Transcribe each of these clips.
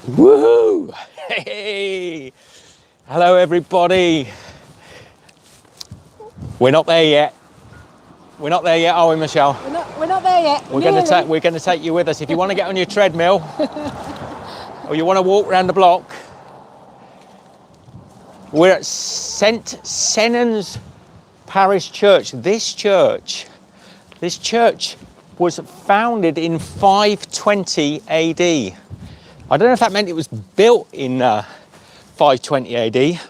Woohoo! Hey! Hello everybody. We're not there yet. We're not there yet, are we, Michelle? We're not there yet. We're going to take you with us. If you want to get on your treadmill or you want to walk around the block, we're at St. Sennon's Parish Church. This church was founded in 520 AD. I don't know if that meant it was built in 520 AD,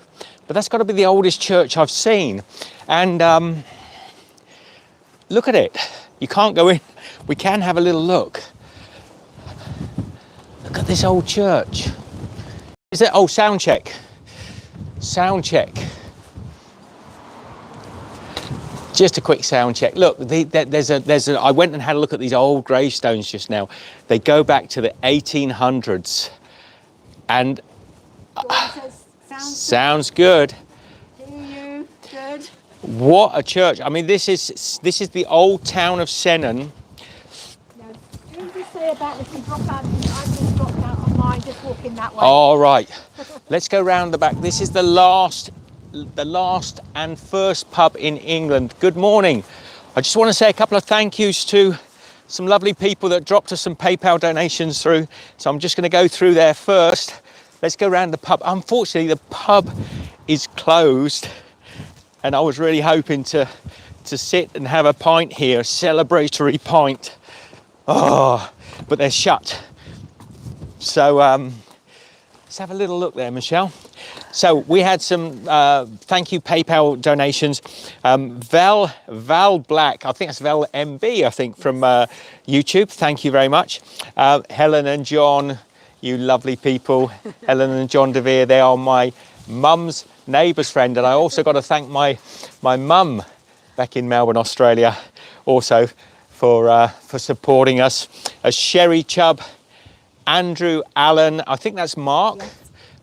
but that's got to be the oldest church I've seen. And look at it. You can't go in. We can have a little look. Look at this old church. Is it? Oh, sound check. Sound check. Just a quick sound check. Look, I went and had a look at these old gravestones just now. They go back to the 1800s, and sounds good. Hear you. Good. What a church! I mean, this is the old town of Sennon. Now, what did you say about if you drop out? I just dropped out on mine, just walking that way. All right, let's go round the back. This is the last and first pub in England. Good morning. I just want to say a couple of thank yous to some lovely people that dropped us some PayPal donations through. So I'm just going to go through there first. Let's go around the pub. Unfortunately, the pub is closed, and I was really hoping to sit and have a pint here, a celebratory pint. Oh, but they're shut. So let's have a little look there, Michelle. So we had some thank you PayPal donations. Val Black, I think that's Val MB, I think, from YouTube. Thank you very much. Helen and John, you lovely people. Helen and John DeVere, they are my mum's neighbour's friend. And I also got to thank my mum back in Melbourne, Australia, also for supporting us. Sherry Chubb, Andrew Allen, I think that's Mark. Yes.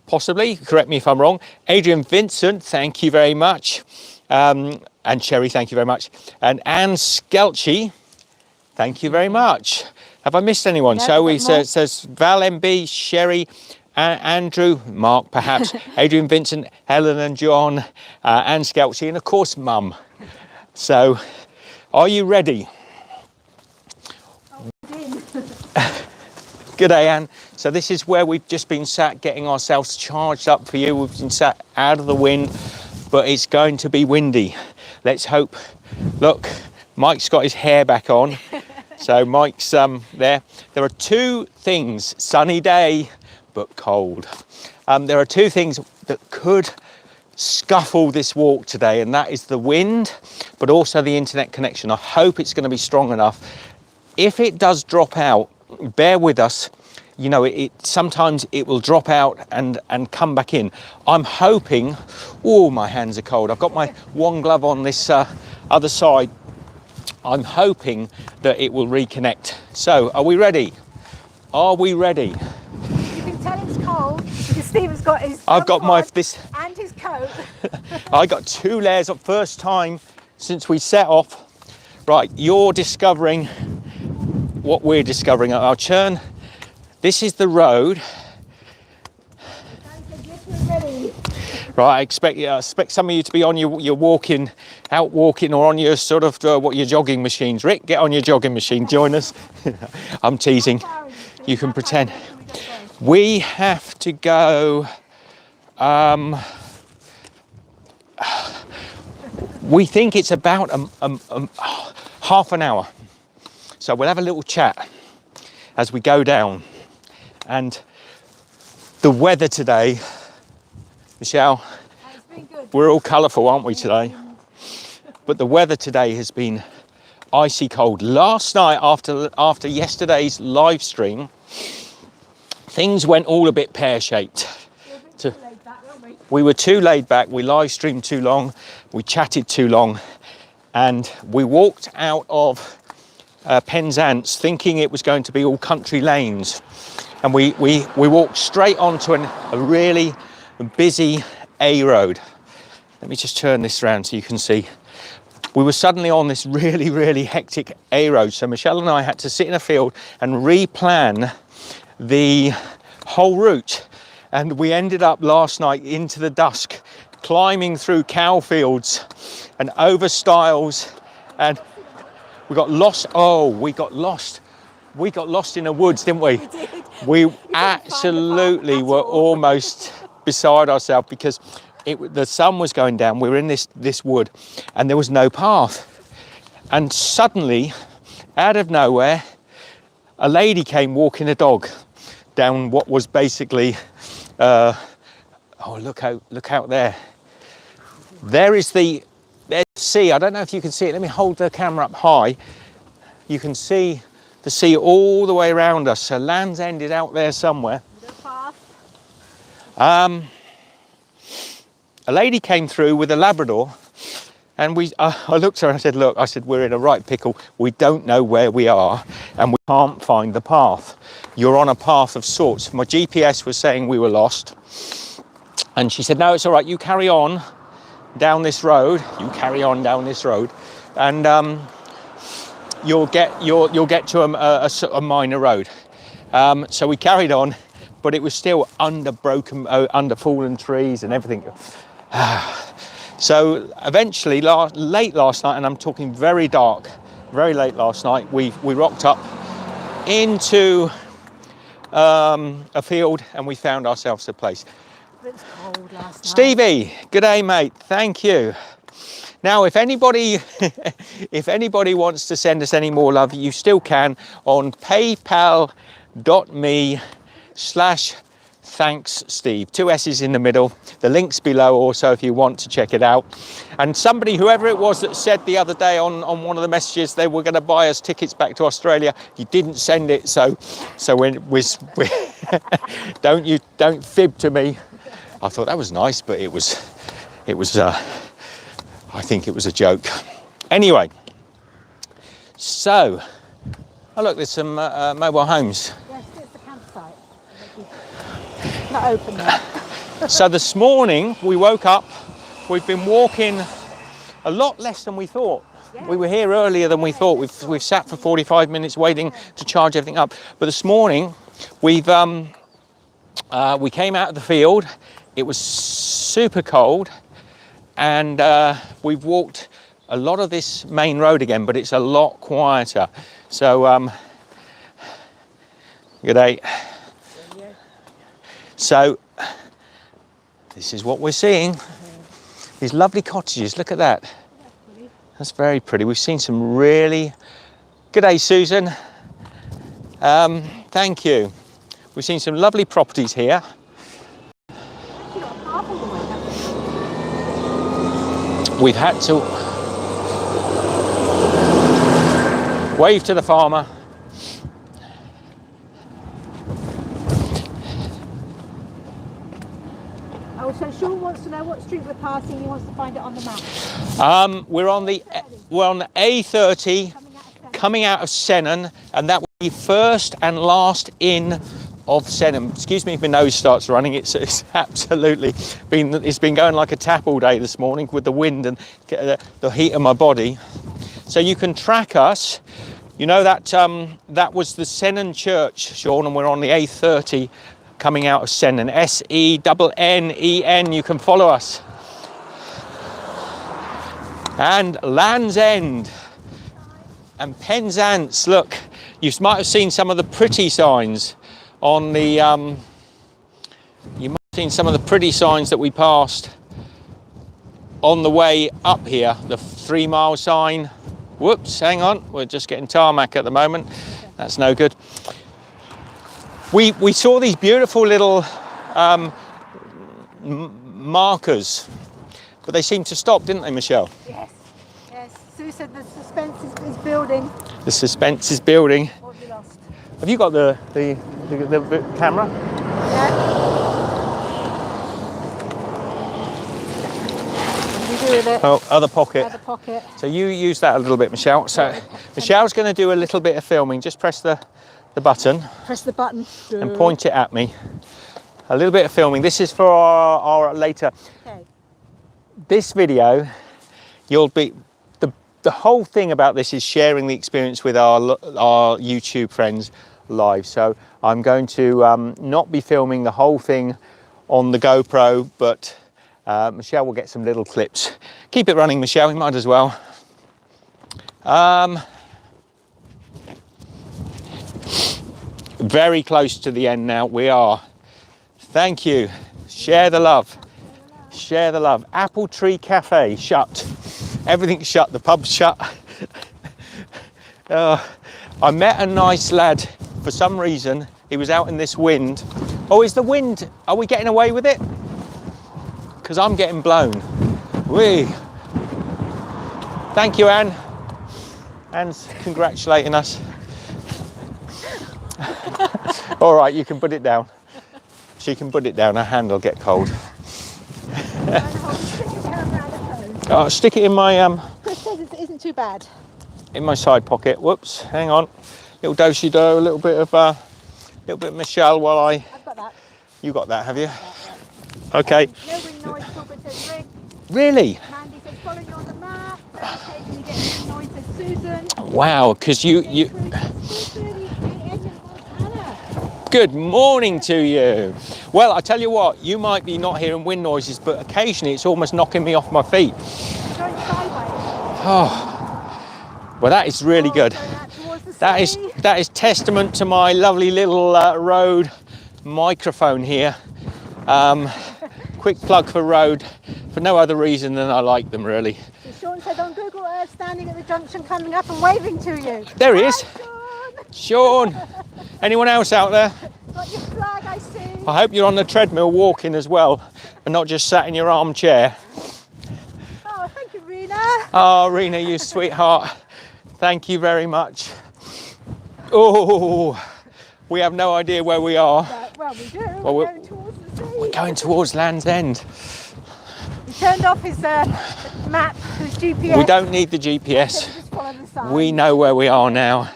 Possibly, correct me if I'm wrong. Adrian Vincent, thank you very much. And Sherry, thank you very much. And Anne Skelchie, thank you very much. Have I missed anyone? No, So it says Val MB, Sherry, Andrew, Mark perhaps, Adrian Vincent, Helen and John, Anne Skelchie, and of course Mum. So, are you ready? G'day, Anne. So this is where we've just been sat getting ourselves charged up for you. We've been sat out of the wind, but it's going to be windy. Let's hope. Look, Mike's got his hair back on. So Mike's there. There are two things, sunny day, but cold. There are two things that could scuffle this walk today, and that is the wind, but also the internet connection. I hope it's going to be strong enough. If it does drop out, bear with us. You know, sometimes it will drop out and come back in. I'm hoping. Oh, my hands are cold. I've got my one glove on this other side. I'm hoping that it will reconnect. So, are we ready? Are we ready? You can tell it's cold because Stephen's got his. I've got this and his coat. I got two layers of first time since we set off. Right, you're discovering what we're discovering at our churn. This is the road. Right, I expect some of you to be on your walking, out walking, or on your sort of your jogging machines. Rick, get on your jogging machine, join us. I'm teasing. You can pretend. We have to go. We think it's about half an hour. So we'll have a little chat as we go down. And the weather today, Michelle, we're all colourful, aren't we, today? But the weather today has been icy cold. Last night, after yesterday's live stream, things went all a bit pear-shaped. We were too laid back, we live streamed too long, we chatted too long, and we walked out of Penzance thinking it was going to be all country lanes, and we walked straight onto a really busy A road. Let me just turn this around so you can see. We were suddenly on this really hectic A road, so Michelle and I had to sit in a field and replan the whole route. And we ended up last night into the dusk, climbing through cow fields and over stiles, and we got lost. Oh, we got lost. We got lost in the woods, didn't we? We did. We absolutely were almost beside ourselves because the sun was going down. We were in this wood and there was no path. And suddenly, out of nowhere, a lady came walking a dog down what was basically, oh, look out there. There's the sea. I don't know if you can see it. Let me hold the camera up high. You can see the sea all the way around us. So Land's End is out there somewhere. A lady came through with a Labrador, and I looked at her and I said, look, I said, we're in a right pickle. We don't know where we are and we can't find the path. You're on a path of sorts. My GPS was saying we were lost. And she said, no, it's all right. You carry on down this road. You carry on down this road, and you'll get to a minor road. So we carried on, but it was still under fallen trees and everything. So eventually, late last night, and I'm talking very dark, very late last night, we rocked up into a field and we found ourselves a place. It was cold last night. Stevie, good day, mate. Thank you. Now, if anybody wants to send us any more love, you still can on paypal.me/thanks Steve. 2 S's in the middle. The link's below also if you want to check it out. And somebody, whoever it was, that said the other day on one of the messages they were going to buy us tickets back to Australia, you didn't send it, so we don't fib to me. I thought that was nice, but it was I think it was a joke. Anyway, so, oh look, there's some mobile homes. Yes, it's the campsite. Not open yet. So this morning we woke up, we've been walking a lot less than we thought. Yeah. We were here earlier than we thought. We've sat for 45 minutes waiting to charge everything up. But this morning we came out of the field. It was super cold, and we've walked a lot of this main road again, but it's a lot quieter. So, good day. So, this is what we're seeing. These lovely cottages, look at that. That's very pretty. We've seen some really... Good day, Susan. Thank you. We've seen some lovely properties here. We've had to wave to the farmer. Oh, so Sean wants to know what street we're passing. He wants to find it on the map. We're on the A30 coming out of Sennon, and that will be first and last in of Sennon. Excuse me if my nose starts running. It's absolutely been going like a tap all day this morning with the wind and the heat of my body. So you can track us. You know that that was the Sennon Church, Sean, and we're on the A30 coming out of Sennon. SENNEN. You can follow us. And Land's End and Penzance. Look, you might have seen some of the pretty signs on the you might have seen some of the pretty signs that we passed on the way up here. The 3 mile sign. Whoops, hang on, we're just getting tarmac at the moment. That's no good. We saw these beautiful little markers, but they seemed to stop, didn't they, Michelle? Yes, yes. Sue said the suspense is building. The suspense is building. What have you lost? Have you got the camera? Yeah. What do you do with it? Oh, other pocket. Other pocket. So you use that a little bit, Michelle. So Michelle's going to do a little bit of filming. Just press the button. Press the button. And point it at me. A little bit of filming. This is for our later. Okay. This video, you'll be... The whole thing about this is sharing the experience with our YouTube friends. live. So I'm going to not be filming the whole thing on the GoPro, but Michelle will get some little clips. Keep it running, Michelle, you might as well. Very close to the end now, we are. Thank you. Share the love. Share the love. Apple Tree Cafe, shut. Everything's shut, the pub's shut. I met a nice lad, for some reason, he was out in this wind. Oh, is the wind, are we getting away with it? Because I'm getting blown. Whee! Thank you, Anne. Anne's congratulating us. All right, you can put it down. She can put it down, her hand will get cold. Oh, stick it in my Chris says it isn't too bad. in my side pocket. Whoops, hang on. Little do-si-do, a little bit of Michelle while I. I've got that. You got that, have you? Okay. No wind noise, Robert says ring. Really? Mandy says follow you on the map. Occasionally get wind noise, says Susan. Wow, because you. Good morning to you. Well, I tell you what, you might be not hearing wind noises, but occasionally it's almost knocking me off my feet. Going sideways. Oh, well, that is really good. That is testament to my lovely little Rode microphone here. Quick plug for Rode, for no other reason than I like them, really. So Sean said on Google Earth, standing at the junction, coming up and waving to you. There he is. Hi, Sean. Anyone else out there? got your flag, I see. I hope you're on the treadmill walking as well, and not just sat in your armchair. Oh, thank you, Rena. Oh, Rena, you sweetheart. Thank you very much. Oh, we have no idea where we are. Well, we do. Well, we're going towards the sea. We're going towards Land's End. He turned off his map, his GPS. We don't need the So we GPS. just follow the sign. We know where we are now.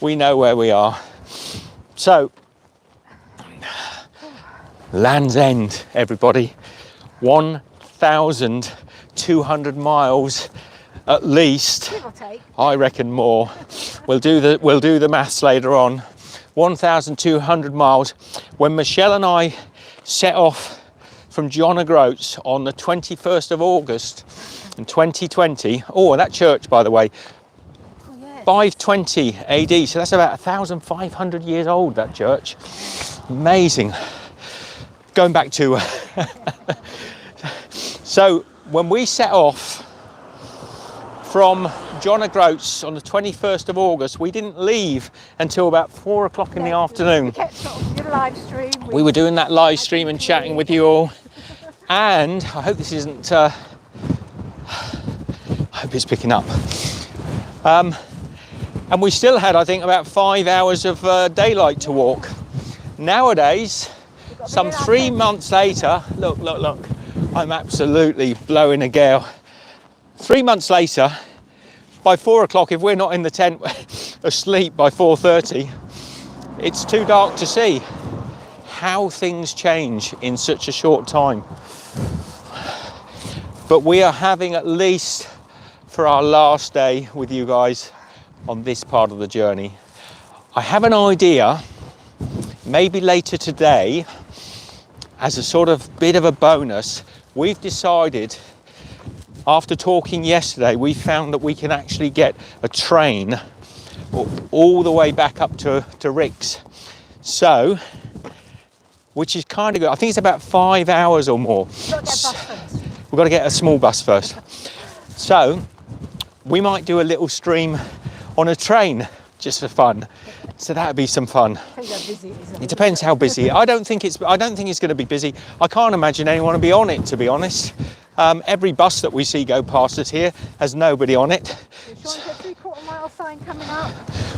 We know where we are. So, Land's End, everybody. 1,200 miles at least. Give or take. I reckon more. We'll do the maths later on. 1,200 miles. When Michelle and I set off from John O'Groats on the 21st of August in 2020. Oh, that church, by the way, 520 AD. So that's about 1,500 years old, that church. Amazing. Going back to... So when we set off from John O'Groats on the 21st of August, we didn't leave until about 4 o'clock in the afternoon. We kept sort of your live stream. We were doing that live stream and chatting with you all. And I hope this isn't, I hope it's picking up. And we still had, I think, about 5 hours of daylight to walk. Nowadays, some 3 months later, look, I'm absolutely blowing a gale. 3 months later, by 4 o'clock, if we're not in the tent asleep by 4:30, it's too dark to see. How things change in such a short time. But we are having, at least for our last day with you guys on this part of the journey, I have an idea, maybe later today, as a sort of bit of a bonus. We've decided, after talking yesterday, we found that we can actually get a train all the way back up to Ricks. So, which is kind of good. I think it's about 5 hours or more. We've got to get a bus first. We've got to get a small bus first. So, we might do a little stream on a train just for fun. So that'd be some fun. Depends how busy it is. It depends how busy. I don't think it's going to be busy. I can't imagine anyone will be on it, to be honest. Every bus that we see go past us here has nobody on it. Sean's got a 3/4 mile sign coming up.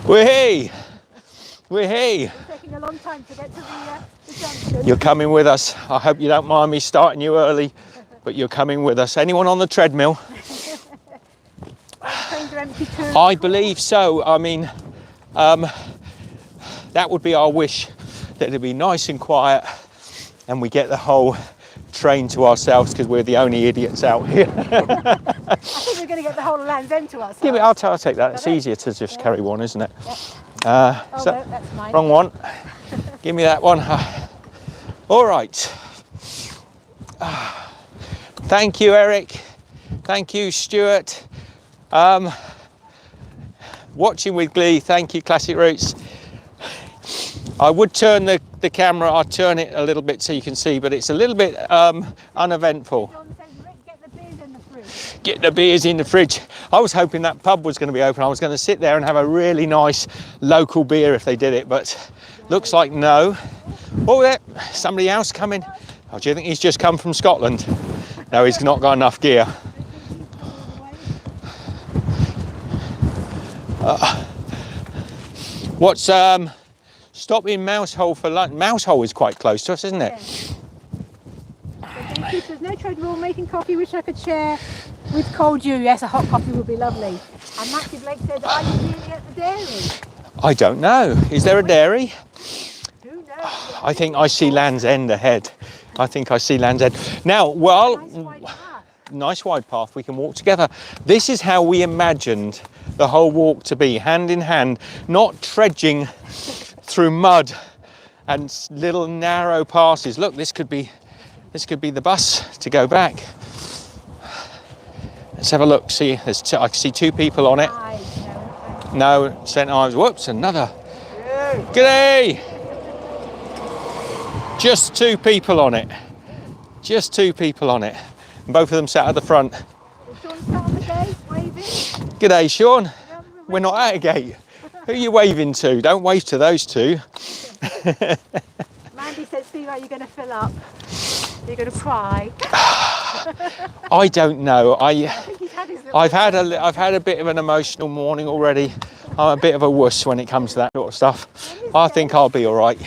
We're here. We're here. It's taking a long time to get to the junction. You're coming with us. I hope you don't mind me starting you early, but you're coming with us. Anyone on the treadmill? Trains are empty too. I believe so. I mean, that would be our wish, that it'd be nice and quiet and we get the whole train to ourselves, because we're the only idiots out here. I think we're going to get the whole of Land's End to us. Yeah, but I'll take that. It's easier to just carry one, isn't it? Yeah. Oh, no, that's mine. Wrong one. Give me that one. All right. Thank you, Eric. Thank you, Stuart. Watching with glee. Thank you, Classic Roots. I would turn the camera, I'll turn it a little bit so you can see, but it's a little bit uneventful. John says, Rick, get the beers in the fridge. Get the beers in the fridge. I was hoping that pub was going to be open. I was going to sit there and have a really nice local beer if they did it, but looks like no. Oh, there, somebody else coming. Oh, do you think he's just come from Scotland? No, he's not got enough gear. What's stopping Mousehole for lunch? Mousehole is quite close to us, isn't it? So thank you. There's no trade rule. Making coffee, wish I could share with cold dew. Yes, a hot coffee would be lovely. And Matthew Blake said, are you really at the dairy? I don't know. Is there a dairy? Who knows? I think I see Land's End ahead. I think I see Land's End. Now, nice wide path. We can walk together. This is how we imagined the whole walk to be, hand in hand, not trudging through mud and little narrow passes. Look, this could be the bus to go back. Let's have a look. See, I can see two people on it. No, St. Ives. Whoops, another. G'day. Just two people on it. Just two people on it. And both of them sat at the front. Sean sat on the gate, waving. G'day, Sean. We're not at a gate. Who are you waving to? Don't wave to those two. Mandy said, Steve, are you going to fill up? You're going to cry. I don't know. I think he's had his little I've had a bit of an emotional morning already. I'm a bit of a wuss when it comes to that sort of stuff. I think I'll be all right.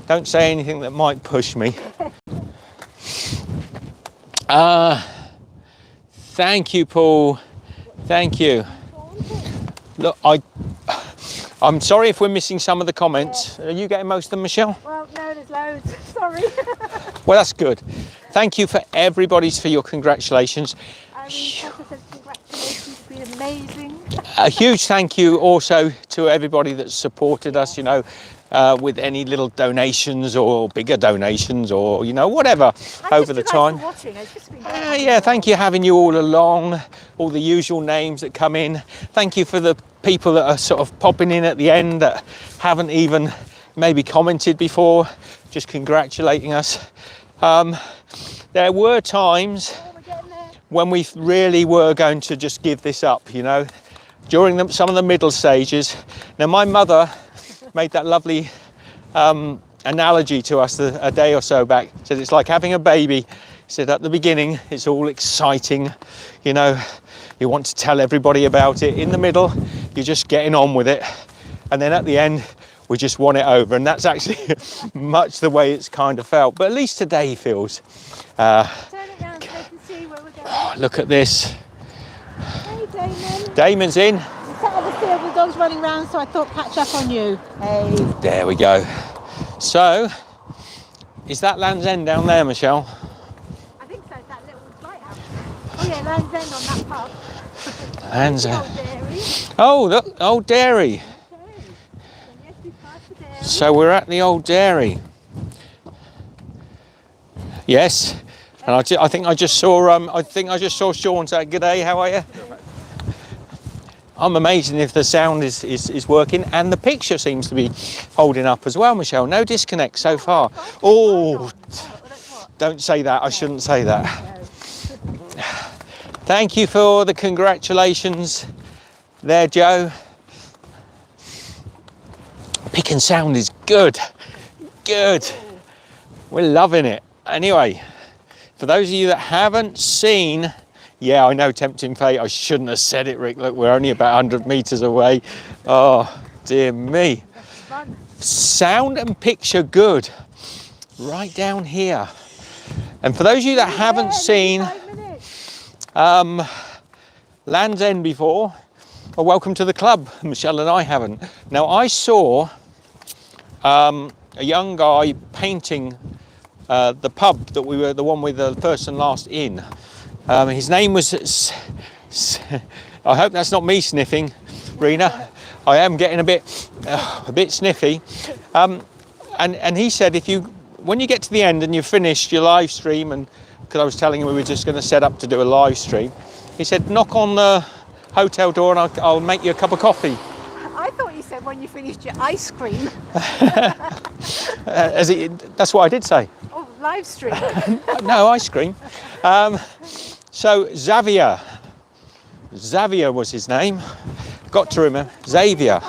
Don't say anything that might push me. Thank you, Paul. Thank you. Look, I'm sorry if we're missing some of the comments. Are you getting most of them, Michelle? Well, no, there's loads. Sorry. Well, that's good. Thank you for your congratulations. Potter says congratulations, it's been amazing. A huge thank you also to everybody that supported us, with any little donations or bigger donations or, whatever over the time. It's just been Yeah, thank you having you all along, all the usual names that come in. Thank you for the people that are sort of popping in at the end that haven't even maybe commented before, just congratulating us. There were times when we really were going to just give this up, during some of the middle stages. Now, my mother made that lovely analogy to us a day or so back. Said it's like having a baby. Said at the beginning it's all exciting, you want to tell everybody about it. In the middle, you're just getting on with it, and then at the end, we just want it over. And that's actually much the way it's kind of felt. But at least today feels. Turn it round so they can see where we're going. Oh, look at this. Hey, Damon. Damon's in. We sat on the field with dogs running around, so I thought patch up on you. Hey. There we go. So, is that Land's End down there, Michelle? I think so, that little lighthouse. Oh yeah, Land's End on that pub. Land's Old End. dairy. Oh, look, old dairy. Okay. And yes, we passed the dairy. So we're at the old dairy. Yes. And I think I just saw Sean say, "G'day, how are you?" I'm amazing if the sound is working, and the picture seems to be holding up as well, Michelle. No disconnect so far. Oh, don't say that. I shouldn't say that. Thank you for the congratulations there, Joe. Pick and sound is good. Good. We're loving it. Anyway, for those of you that haven't seen, yeah, I know, tempting fate. I shouldn't have said it, Rick. Look, we're only about 100 metres away. Oh, dear me. Sound and picture good. Right down here. And for those of you that haven't seen Land's End before, well, welcome to the club. Michelle and I haven't. Now, I saw a young guy painting the pub that we were the one with the first and last in. His name was, I hope that's not me sniffing, Rena. I am getting a bit sniffy. And he said when you get to the end and you've finished your live stream, and because I was telling him we were just going to set up to do a live stream, he said knock on the hotel door and I'll make you a cup of coffee. I thought you said when you finished your ice cream. That's what I did say. Oh, live stream. No, ice cream. So Xavier was his name. Got to remember. Xavier.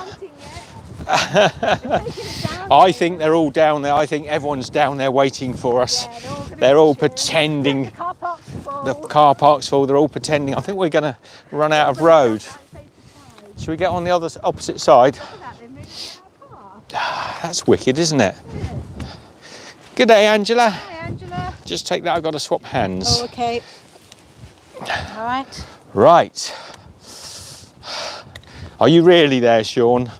I think they're all down there. I think everyone's down there waiting for us. Yeah, they're all pretending. The car park's full. The car park's full. They're all pretending. I think we're going to run out of road. Should we get on the opposite side? That's wicked, isn't it? Good day, Angela. Hi, Angela. Just take that. I've got to swap hands. Oh, okay. All right. Right. Are you really there, Sean?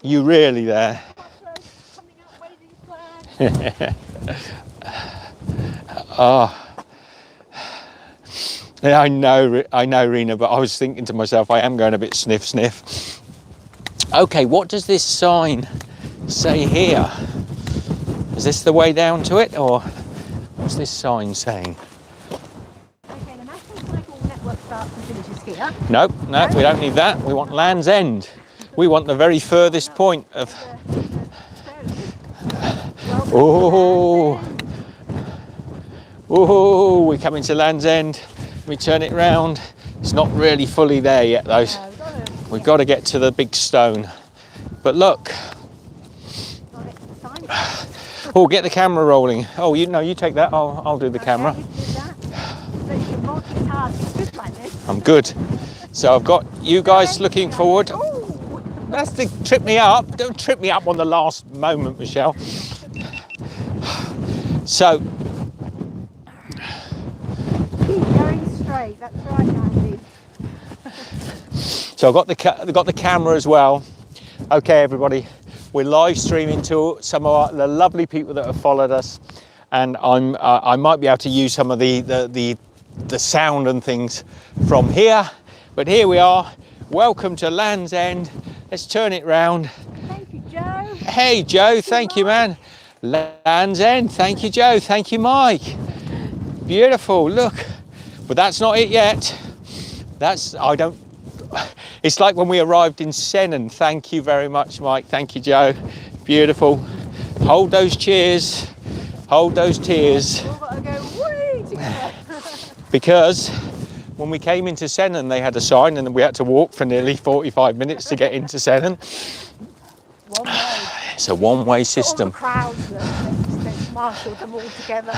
You really there? Oh. Yeah, I know, Rena, but I was thinking to myself, I am going a bit sniff. Okay, what does this sign say here? Is this the way down to it, or what's this sign saying? Okay, the National Cycle Network starts and finishes here. No, we don't need that. We want Land's End. We want the very furthest point of... Oh, we're coming to Land's End. We turn it round. It's not really fully there yet, though. We've got to get to the big stone. But look. Oh, get the camera rolling. Oh, you take that. I'll do the camera. I'm good. So I've got you guys looking forward. That's the trip me up. Don't trip me up on the last moment, Michelle. So. Keep going straight. That's right, Andy. So I've got the camera as well. Okay, everybody. We're live streaming to some of the lovely people that have followed us, and I might be able to use some of the sound and things from here. But here we are. Welcome to Land's End. Let's turn it round. Thank you, Joe. Hey, Joe. Thank you, man. Land's End. Thank you, Joe. Thank you, Mike. Beautiful. Look, but that's not it yet. It's like when we arrived in Sennen. Thank you very much, Mike. Thank you, Joe. Beautiful. Hold those cheers. Hold those tears. We've got to go way together. Because when we came into Sennen, they had a sign, and we had to walk for nearly 45 minutes to get into Sennen. One way. It's a one-way system. All the crowds that marshalled them all together.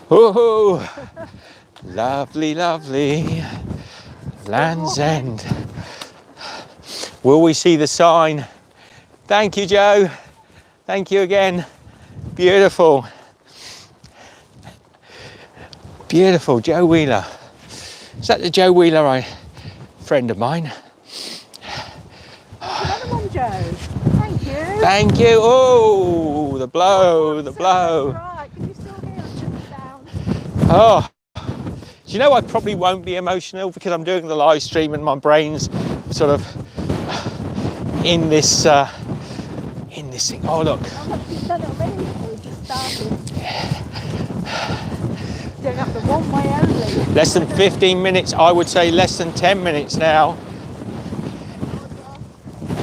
Woohoo! Lovely, lovely. Land's End. Will we see the sign? Thank you, Joe. Thank you again. Beautiful. Beautiful, Joe Wheeler. Is that the Joe Wheeler, friend of mine? Another one, Joe. Thank you. Thank you. Oh, the blow, the blow. Right, can you still hear us sitting down? Oh. Do you know I probably won't be emotional because I'm doing the live stream and my brain's sort of in this thing. Oh, look. You've done it already, or we just started? Doing up the one way only. Less than 15 minutes, I would say less than 10 minutes now.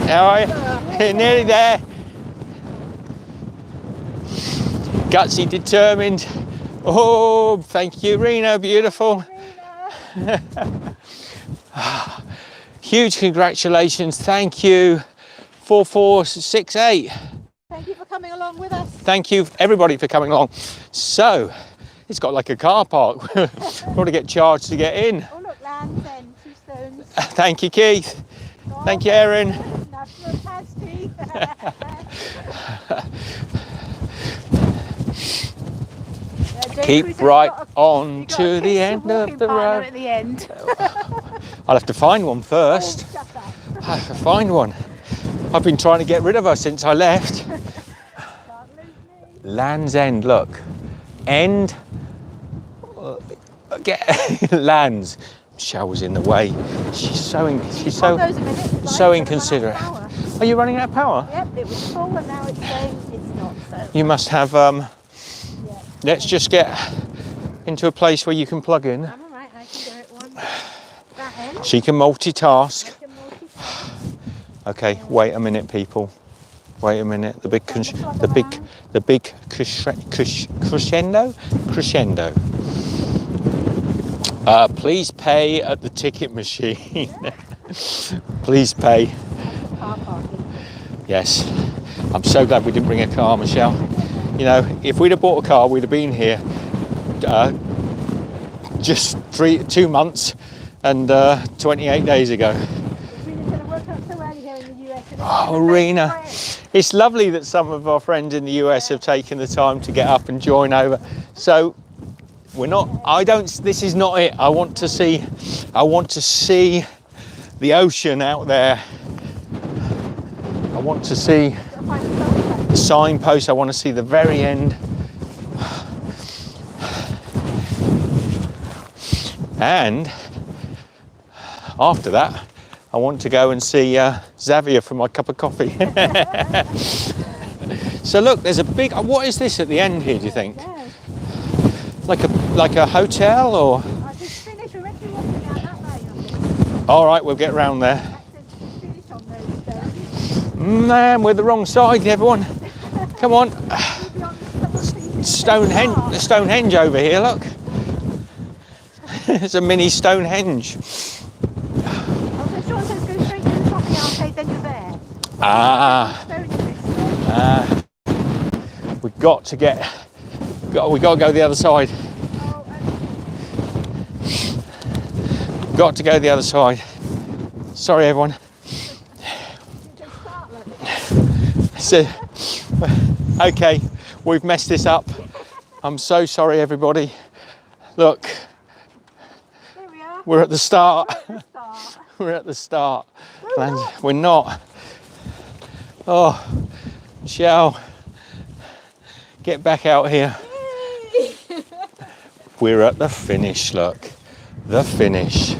How are you? Nearly there. Gutsy, determined. Oh, thank you, Rena. Beautiful. Huge congratulations. Thank you. 4468. Thank you for coming along with us. Thank you, everybody, for coming along. So, it's got like a car park. Got to get charged to get in. Oh, look, Land's End, 2 stones. Thank you, Keith. Thank you, Erin. National pasty. Keep right on to the end of the road. At the end. I'll have to find one first. I have to find one. I've been trying to get rid of her since I left. Land's End, look. End. Get Lands. Michelle was in the way. She's so Pop those a minute, 'cause I so think it's gonna inconsiderate. run out of power. Are you running out of power? Yep, it was full and now it's saying it's not. So You must have. yeah. Let's just get into a place where you can plug in. I'm alright, I can do it one. That end. She can multitask. I can multitask. Okay, wait a minute, people. Wait a minute. The big crescendo. Please pay at the ticket machine. Please pay. Car parking. Yes. I'm so glad we didn't bring a car, Michelle. You know, if we'd have bought a car, we'd have been here just 2 months and 28 days ago. Rena's gonna work out so early here in the US. Oh, Rena. It's lovely that some of our friends in the US have taken the time to get up and join over. So we're not, this is not it. I want to see the ocean out there. I want to see the signpost. I want to see the very end. And after that, I want to go and see Xavier for my cup of coffee. So look, there's a big, what is this at the end here, do you think? Like a hotel or? I just finished. We're meant to be walking out that way, I think. All right, we'll get round there. Finish on those stones. Man, we're the wrong side, everyone. Come on. We'll be on the Stonehenge over here, look. It's a mini Stonehenge. Oh, so Sean says go straight to the coffee arcade, then you're there. We've got to get, we got to go the other side. Got to go the other side. Sorry, everyone. So, okay, we've messed this up. I'm so sorry, everybody. Look, There we are. we're at the start. Start. We're at the start. We're not. Oh, Michelle, get back out here. We're at the finish, look. The finish.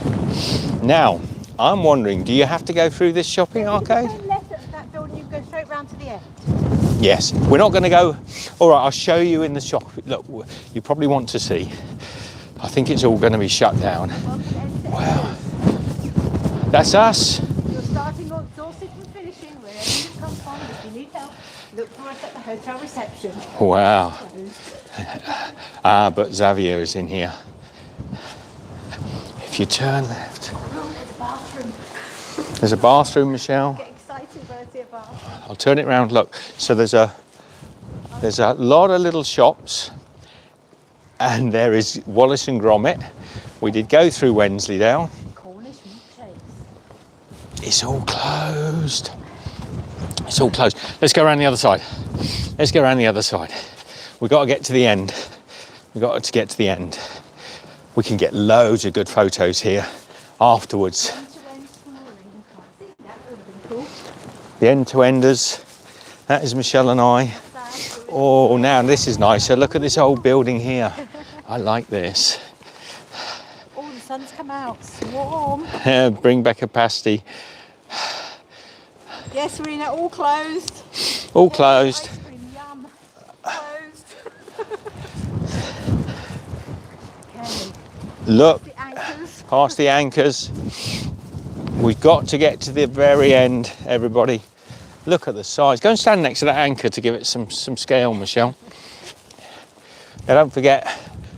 Now, I'm wondering, do you have to go through this shopping arcade? Turn left at that building, you go straight round to the end. Yes. We're not going to go. All right, I'll show you in the shop. Look, you probably want to see. I think it's all going to be shut down. Wow. That's us. You're starting on Dorset and finishing wherever you come from. If you need help, look for us at the hotel reception. Wow. But Xavier is in here. If you turn left. Oh, there's a bathroom. There's a bathroom, Michelle. Get excited when I see a bathroom. I'll turn it round. Look, so there's a lot of little shops, and there is Wallace and Gromit. We did go through Wensleydale. Cornish milkshakes. It's all closed. It's all closed. Let's go around the other side. Let's go around the other side. We've got to get to the end. We've got to get to the end. We can get loads of good photos here afterwards. The end-to-enders. That is Michelle and I. Oh, now this is nicer. Look at this old building here. I like this. Oh, the sun's come out. It's warm. Bring back a pasty. Yes, Serena, all closed. All closed. Ice cream, yum. Closed. Okay. Look, The anchors. past the anchors. We've got to get to the very end, everybody. Look at the size. Go and stand next to that anchor to give it some scale, Michelle. Now don't forget,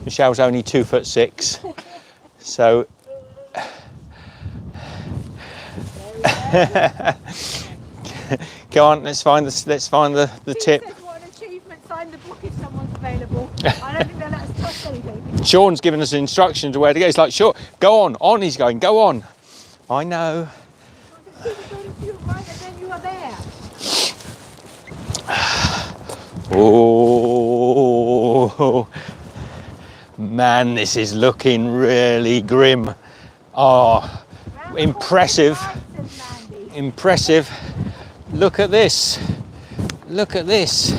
Michelle's only 2'6", so. Go on, let's find the tip. Says what an achievement, sign the book if someone's available. I don't think they'll let us touch anything. Sean's given us instructions to where to go. It's like, sure, go on, he's going, go on. I know. Right, and then you are there. Oh, man, this is looking really grim. Oh, impressive. Impressive. Look at this. Look at this.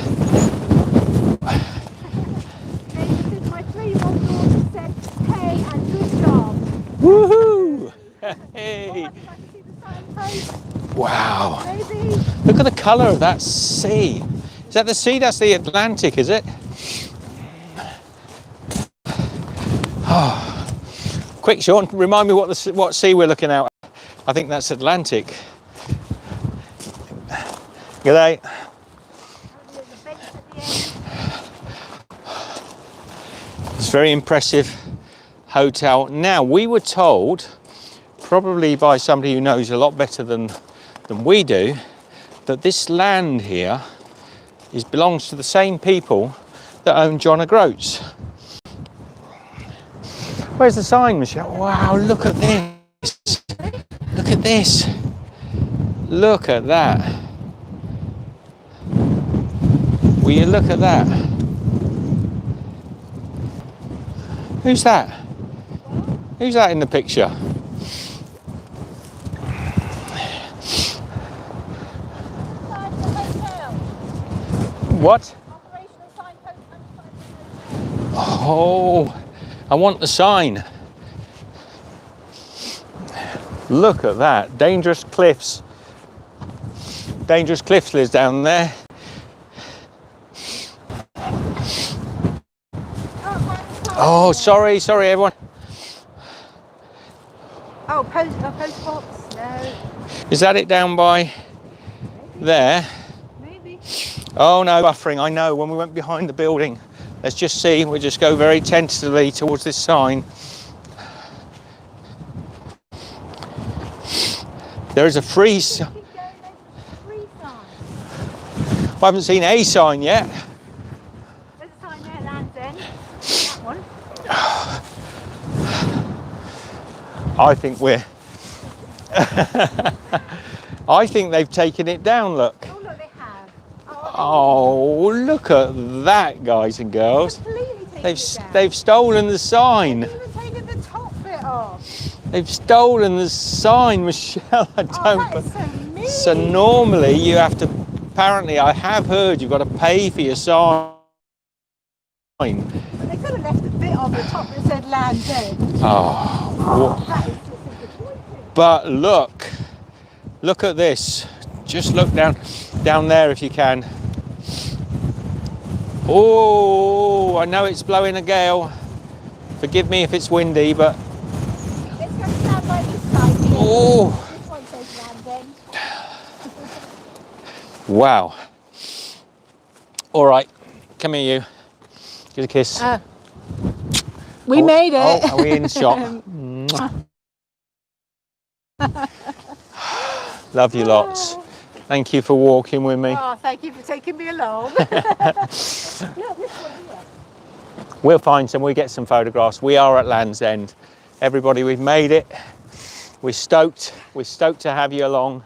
My 3-year-old daughter said, hey, and good job. Woohoo! Hey. I think I can see the signpost. Wow. Maybe. Look at the colour of that sea. Is that the sea? That's the Atlantic, is it? Oh. Quick, Sean, remind me what sea we're looking at. I think that's Atlantic. G'day. It's a very impressive hotel. Now, we were told, probably by somebody who knows a lot better than we do, that this land here belongs to the same people that own John O'Groats. Where's the sign, Michelle? Wow, look at this. Look at this. Look at that. Will you look at that? Who's that? Who's that in the picture? What? Oh, I want the sign. Look at that. Dangerous Cliffs. Dangerous Cliffs lives down there. Oh, sorry everyone. Oh, post box? No. Is that it down by there? Maybe. Oh no, buffering, I know, when we went behind the building. Let's just see, we'll just go very tentatively towards this sign. There is a free sign. I haven't seen a sign yet. There's a sign there, Land's End. That one. I think we're... I think they've taken it down, look. Oh, look, they have. Oh, look at that, guys and girls. They've stolen the sign. They've even taken the top bit off. They've stolen the sign, Michelle. I don't. Oh, that is so mean. So normally you have to. Apparently, I have heard you've got to pay for your sign. But they could have left the bit on the top that said Land's End. Oh. That is just disappointing. But look at this. Just look down there if you can. Oh, I know it's blowing a gale. Forgive me if it's windy, but... Let's go stand by this side here. Oh. This one says Land's End. Wow. All right, come here, you. Give a kiss. We made it. Oh, are we in shot? Love you lots. Thank you for walking with me. Oh, thank you for taking me along. Look, this one here. We'll find some, we'll get some photographs. We are at Land's End. Everybody, we've made it. We're stoked to have you along.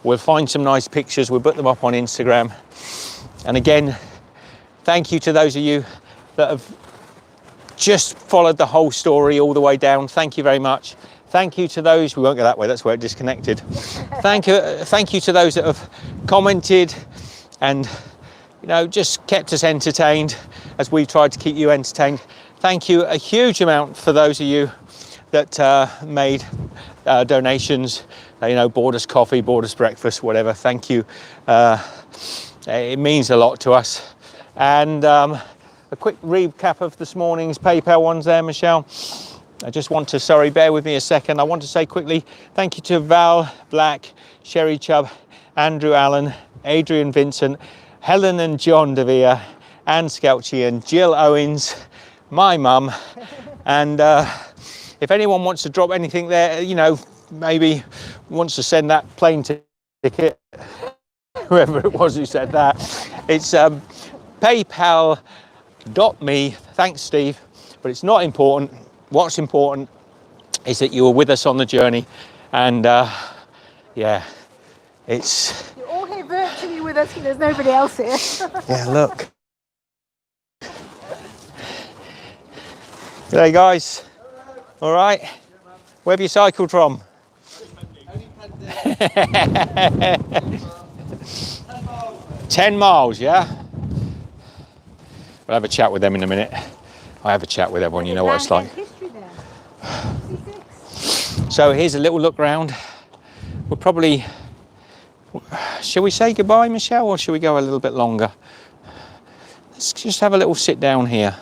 We'll find some nice pictures, we'll put them up on Instagram. And again, thank you to those of you that have just followed the whole story all the way down. Thank you very much. Thank you to those, we won't go that way, that's where it disconnected. Thank you to those that have commented and, you know, just kept us entertained as we've tried to keep you entertained. Thank you a huge amount for those of you that made donations, you know, bought us coffee, bought us breakfast, whatever. Thank you. It means a lot to us. And a quick recap of this morning's PayPal ones there, Michelle. I just want to, sorry, bear with me a second. I want to say quickly, thank you to Val Black, Sherry Chubb, Andrew Allen, Adrian Vincent, Helen and John DeVere, Anne Skelchie and Jill Owens, my mum. And if anyone wants to drop anything there, you know, maybe wants to send that plane ticket, whoever it was who said that, it's paypal.me, thanks Steve, but it's not important. What's important is that you were with us on the journey, and yeah, it's... You're all here virtually with us because there's nobody else here. Yeah, look. G'day guys, all right? Where have you cycled from? 10 miles, yeah? We'll have a chat with them in a minute. I have a chat with everyone, you know what it's like. So here's a little look round. We'll probably, shall we say goodbye, Michelle, or shall we go a little bit longer? Let's just have a little sit down here.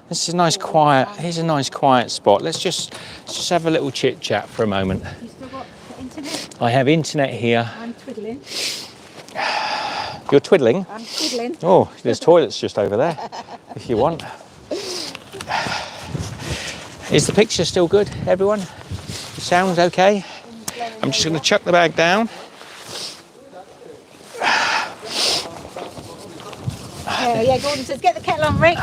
This is a nice quiet, here's a nice quiet spot. Let's just have a little chit chat for a moment. You still got the internet? I have internet here. I'm twiddling. You're twiddling? I'm twiddling. Oh, there's toilets just over there, if you want. Is the picture still good, everyone? The sound's okay? I'm just going to chuck the bag down. Yeah, Gordon says, get the kettle on, Rick.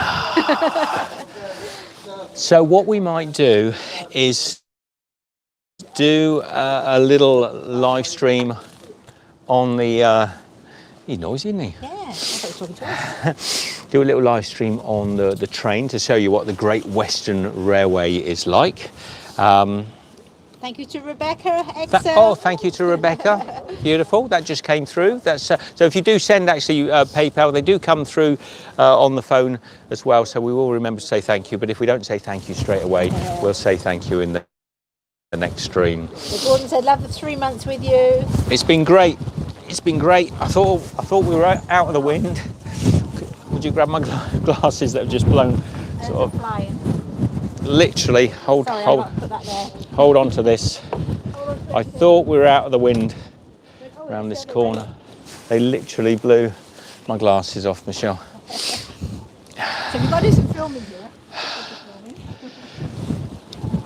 So what we might do is do a little live stream on the... he's noisy, isn't he? Yeah, I thought you were talking to us. Do a little live stream on the train to show you what the Great Western Railway is like. Thank you to Rebecca. Oh, thank you to Rebecca. Beautiful. That just came through. That's so if you do send actually PayPal, they do come through on the phone as well. So we will remember to say thank you. But if we don't say thank you straight away, we'll say thank you in the next stream. So Gordon said, love the 3 months with you. It's been great. It's been great. I thought we were out of the wind. Would you grab my glasses that have just blown? Sort of Flying. literally hold on to this. I thought we were out of the wind around this corner. They literally blew my glasses off, Michelle. So we've got to do some filming here.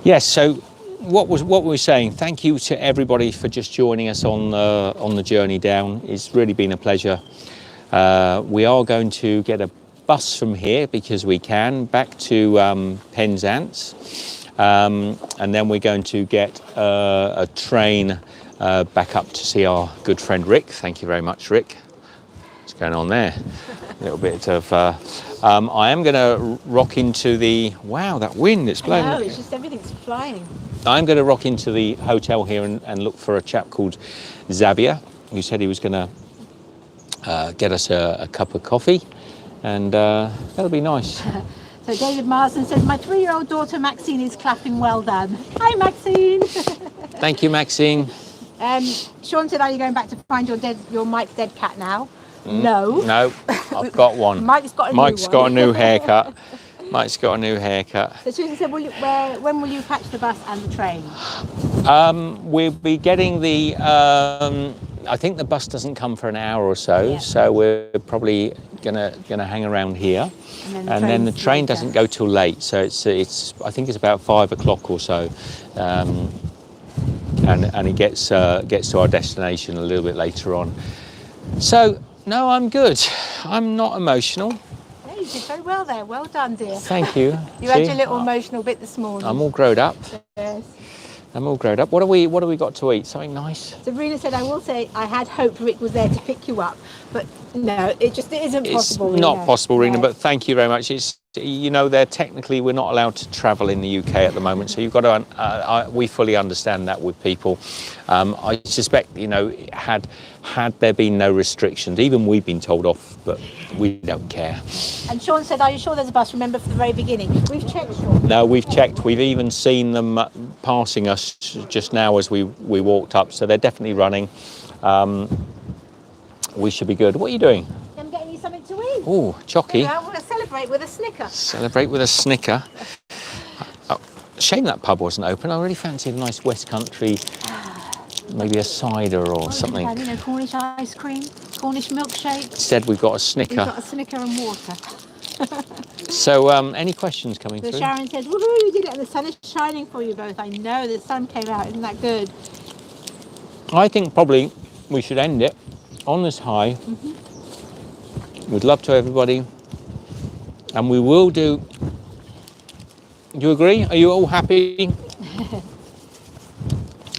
Yes, so what were we saying? Thank you to everybody for just joining us on the journey down. It's really been a pleasure. We are going to get a bus from here because we can back to Penzance, and then we're going to get a train back up to see our good friend Rick. Thank you very much, Rick. What's going on there? A little bit of I am going to rock into the that wind, it's blowing. No, it's just everything's flying. I'm going to rock into the hotel here and look for a chap called Xavier, who said he was going to get us a cup of coffee, and that'll be nice. So David Marsden says, my 3-year-old daughter Maxine is clapping well done. Hi Maxine. Thank you, Maxine. Sean said, are you going back to find your Mike's dead cat now? No. No, I've got one. Mike's got a new haircut. Mike's got a new haircut. So Susan said, when will you catch the bus and the train? We'll be getting the, I think the bus doesn't come for an hour or so, yeah. So we're probably gonna hang around here. And then the train doesn't go till late, so it's I think it's about 5 o'clock or so. And it gets to our destination a little bit later on. So, no, I'm good. I'm not emotional. Yeah, you did very well there. Well done, dear. Thank you. You had your little emotional bit this morning. I'm all grown up. Yes. I'm all grown up. What have we got to eat? Something nice? Sabrina said, I will say I had hoped Rick was there to pick you up, but no, it isn't possible. It's not possible, Rena, no. but thank you very much. It's, we're not allowed to travel in the UK at the moment, so you've got to, we fully understand that with people. I suspect, had there been no restrictions, even we've been told off, but we don't care. And Sean said, are you sure there's a bus? Remember from the very beginning. We've checked, Sean. No, we've checked. We've even seen them passing us just now as we walked up, so they're definitely running. We should be good. What are you doing? I'm getting you something to eat. Oh, chocky. Yeah, we're going to celebrate with a Snicker. Celebrate with a Snicker. Shame that pub wasn't open. I really fancied a nice West Country, maybe a cider or something. Cornish ice cream, Cornish milkshake. Instead, we've got a Snicker. We've got a Snicker and water. So, any questions coming through? Sharon says, woohoo, you did it, and the sun is shining for you both. I know, the sun came out. Isn't that good? I think probably we should end it on this high. Mm-hmm. With love to everybody. And we will do... Do you agree? Are you all happy?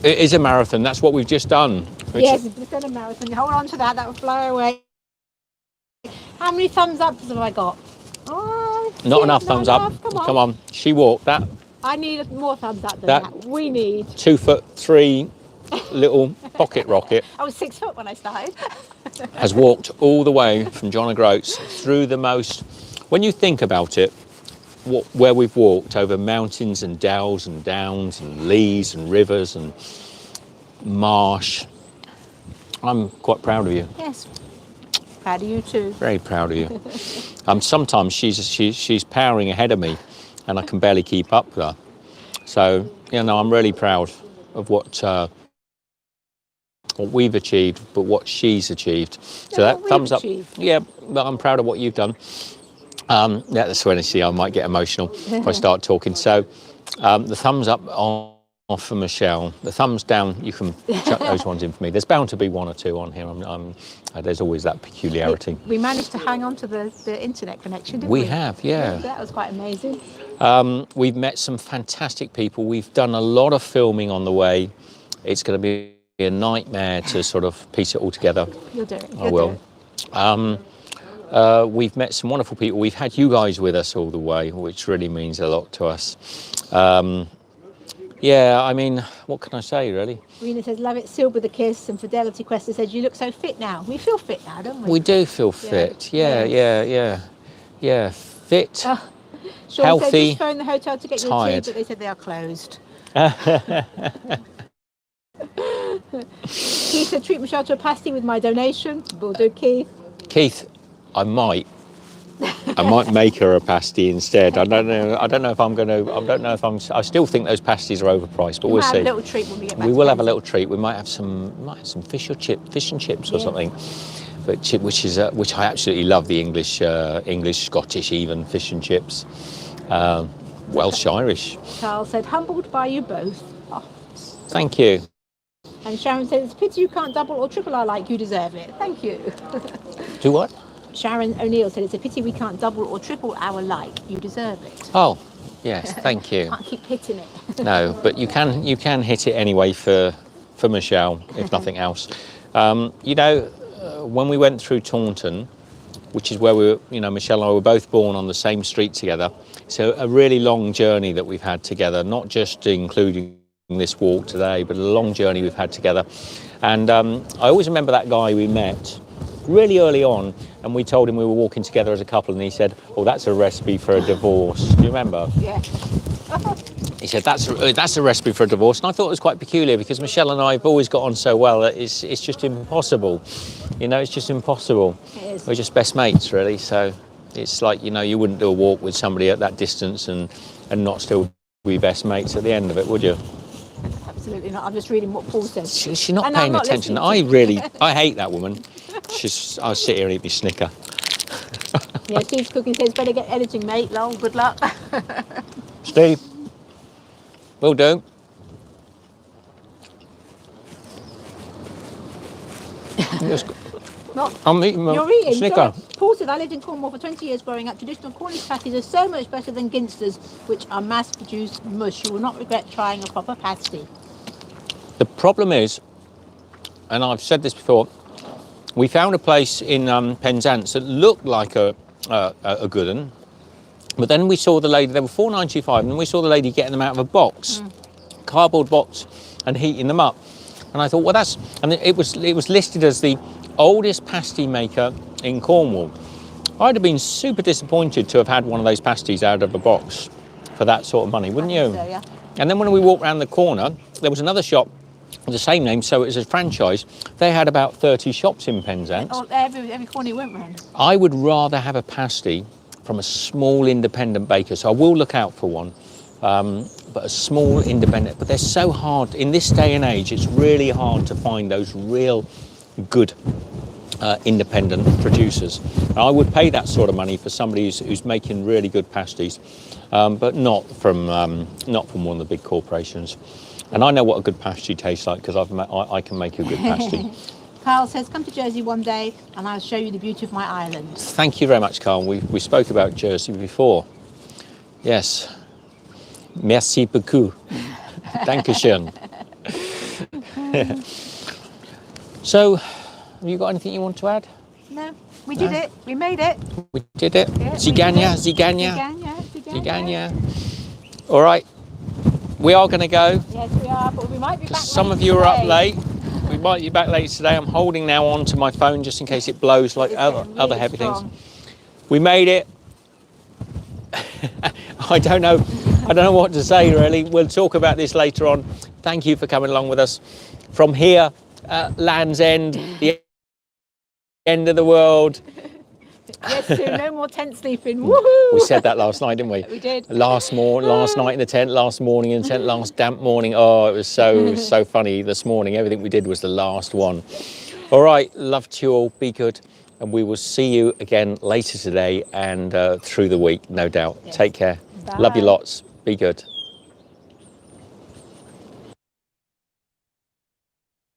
It is a marathon. That's what we've just done. Yes, it's done a marathon. Hold on to that. That will fly away. How many thumbs up have I got? Oh, not enough thumbs up. Come on. She walked that. I need more thumbs up than that. We need 2'3" little pocket rocket. I was 6 foot when I started. Has walked all the way from John O'Groats through the most... When you think about it, where we've walked over mountains and dells and downs and leas and rivers and marsh. I'm quite proud of you. Yes. Proud of you too. Very proud of you. Sometimes she's powering ahead of me, and I can barely keep up with her. So I'm really proud of what we've achieved, but what she's achieved. So that thumbs up. Yeah, but I'm proud of what you've done. That's when I might get emotional if I start talking. So the thumbs up off for Michelle. The thumbs down, you can chuck those ones in for me. There's bound to be one or two on here. There's always that peculiarity. We managed to hang on to the internet connection, didn't we? We have, yeah. That was quite amazing. We've met some fantastic people. We've done a lot of filming on the way. It's going to be a nightmare to sort of piece it all together. You'll do it. I will. We've met some wonderful people. We've had you guys with us all the way, which really means a lot to us. Yeah, I mean, what can I say, really? Rena says, love it, sealed with a kiss. And Fidelity Quester says, you look so fit now. We feel fit now, don't we? We do feel fit. Yeah. Fit, Sean healthy, said, just phone the hotel to get tired. your tea, but they said they are closed. Keith said, treat Michelle to a pasty with my donation. Will do, Keith. Keith, I might make her a pasty instead. I don't know if I'm going to. I still think those pasties are overpriced, but we'll see. Have a little treat when we get back. We will have a little treat. We might have some fish and chips or something. Which I absolutely love, the English, Scottish, even fish and chips, Welsh, Irish. Carl said, humbled by you both. Oh. Thank you. And Sharon said, it's a pity you can't double or triple our like, you deserve it. Thank you. Do what? Sharon O'Neill said, it's a pity we can't double or triple our like, you deserve it. Oh, yes, thank you. Can't keep hitting it. No, but you can hit it anyway for Michelle, if nothing else. When we went through Taunton, which is where Michelle and I were both born on the same street together. So a really long journey that we've had together, not just including this walk today, but a long journey we've had together. And I always remember that guy we met really early on, and we told him we were walking together as a couple, and he said, oh, that's a recipe for a divorce. Do you remember? Yeah. He said, that's a recipe for a divorce. And I thought it was quite peculiar because Michelle and I have always got on so well that it's just impossible. It's just impossible. It is. We're just best mates, really. So it's like, you wouldn't do a walk with somebody at that distance and not still be best mates at the end of it, would you? Absolutely not. I'm just reading what Paul says. She's not paying attention. I hate that woman. I'll sit here and eat my Snicker. Yeah, Steve's cooking says, better get editing, mate. Lol, good luck. Steve, will do. I'm eating my You're eating. Snicker. Sorry. Paul said, I lived in Cornwall for 20 years growing up. Traditional Cornish pasties are so much better than Ginsters, which are mass-produced mush. You will not regret trying a proper pasty. The problem is, and I've said this before, we found a place in Penzance that looked like a good one, but then we saw the lady, they were $4.95, and we saw the lady getting them out of a box, cardboard box, and heating them up. And I thought, and it was listed as the oldest pasty maker in Cornwall. I'd have been super disappointed to have had one of those pasties out of a box for that sort of money, wouldn't you? So, yeah. And then when we walked around the corner, there was another shop with the same name, so it was a franchise. They had about 30 shops in Penzance. Oh, every corner you went round. I would rather have a pasty from a small independent baker, so I will look out for one. But a small independent, but they're so hard in this day and age. It's really hard to find those real good independent producers. And I would pay that sort of money for somebody who's making really good pasties, but not from one of the big corporations. And I know what a good pasty tastes like because I can make a good pasty. Carl says, come to Jersey one day and I'll show you the beauty of my island. Thank you very much, Carl. We spoke about Jersey before. Yes. Merci beaucoup. Dankeschön. So, have you got anything you want to add? No, we did it. We made it. We did it. Yeah, Zigania. All right. We are going to go. Yes, we are, but we might be back. Some of you are up late. We might be back late today. I'm holding now onto my phone just in case it blows like other heavy things. We made it. I don't know what to say really. We'll talk about this later on. Thank you for coming along with us from here, Land's End, the end of the world. Yes, Sue, no more tent sleeping. Woohoo! We said that last night, didn't we? We did. Last night in the tent, last morning in the tent, last damp morning. Oh, it was so funny this morning. Everything we did was the last one. All right, love to you all. Be good. And we will see you again later today and through the week, no doubt. Yes. Take care. Bye. Love you lots. Be good.